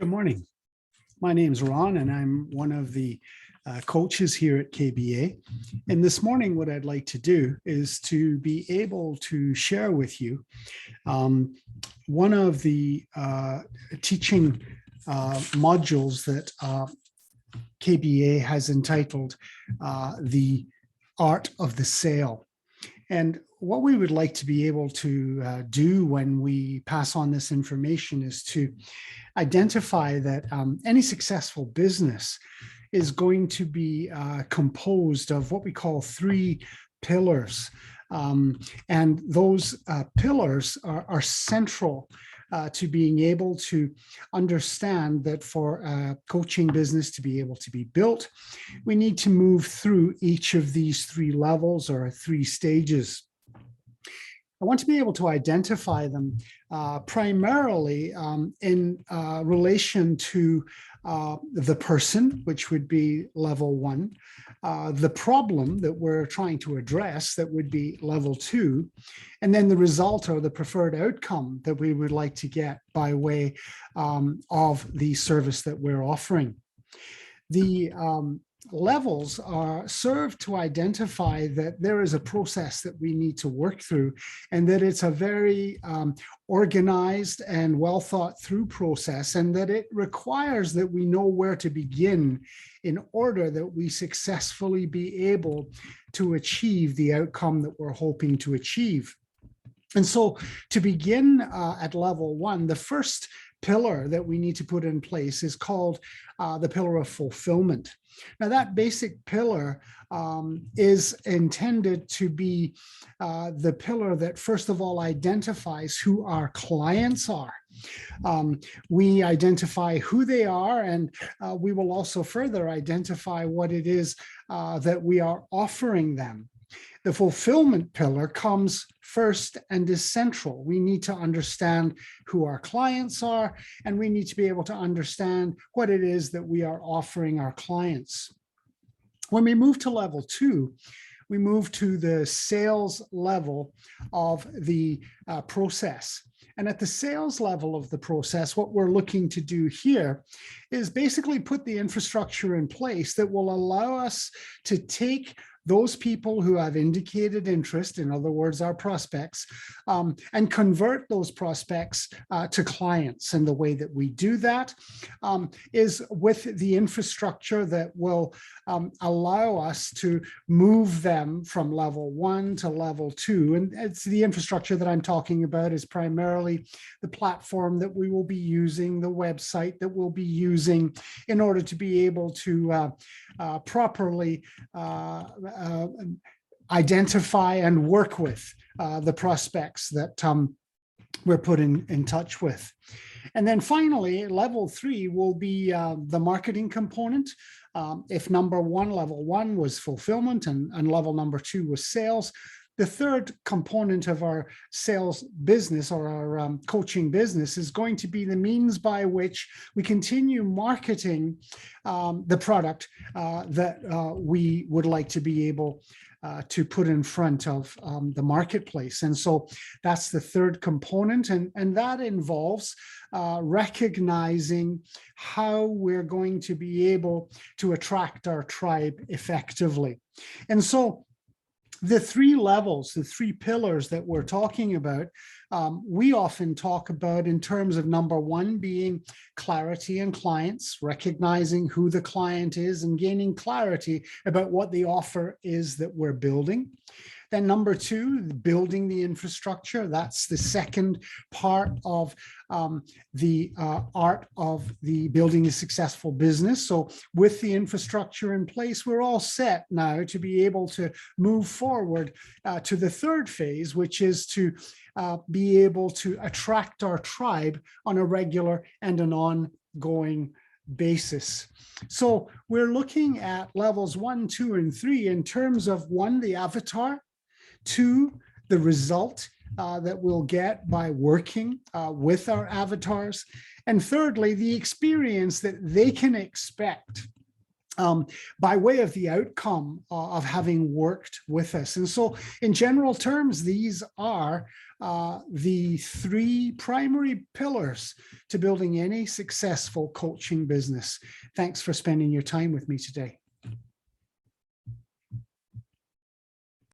Good morning. My name's Ron, and I'm one of the coaches here at KBA. And this morning, what I'd like to do is to be able to share with you one of the teaching modules that KBA has entitled The Art of the Sale. And what we would like to be able to do when we pass on this information is to identify that any successful business is going to be composed of what we call three pillars. And those pillars are central to being able to understand that for a coaching business to be able to be built, we need to move through each of these three levels or three stages. I want to be able to identify them primarily in relation to the person, which would be level one, the problem that we're trying to address, that would be level two, and then the result or the preferred outcome that we would like to get by way of the service that we're offering. The levels are served to identify that there is a process that we need to work through, and that it's a very organized and well thought through process, and that it requires that we know where to begin in order that we successfully be able to achieve the outcome that we're hoping to achieve. And so to begin at level one, the first pillar that we need to put in place is called the pillar of fulfillment. Now, that basic pillar is intended to be the pillar that, first of all, identifies who our clients are. We identify who they are, and we will also further identify what it is that we are offering them. The fulfillment pillar comes first and is central. We need to understand who our clients are, and we need to be able to understand what it is that we are offering our clients. When we move to level two, we move to the sales level of the process. And at the sales level of the process, what we're looking to do here is basically put the infrastructure in place that will allow us to take those people who have indicated interest, in other words, our prospects, and convert those prospects to clients. And the way that we do that is with the infrastructure that will allow us to move them from level one to level two. And it's the infrastructure that I'm talking about is primarily the platform that we will be using, the website that we'll be using in order to be able to properly identify and work with the prospects that we're put in touch with. And then finally, level three will be the marketing component. If level one was fulfillment and level number two was sales, the third component of our sales business or our coaching business is going to be the means by which we continue marketing the product that we would like to be able to put in front of the marketplace. And so that's the third component, and that involves recognizing how we're going to be able to attract our tribe effectively. And so the three levels, the three pillars that we're talking about, we often talk about in terms of number one being clarity in clients, recognizing who the client is and gaining clarity about what the offer is that we're building. Then number two, building the infrastructure. That's the second part of the art of the building a successful business. So with the infrastructure in place, we're all set now to be able to move forward to the third phase, which is to be able to attract our tribe on a regular and an ongoing basis. So we're looking at levels 1, 2, and 3 in terms of one, the avatar, two, the result that we'll get by working with our avatars, and thirdly, the experience that they can expect by way of the outcome of having worked with us. And so in general terms, these are the three primary pillars to building any successful coaching business. Thanks for spending your time with me today.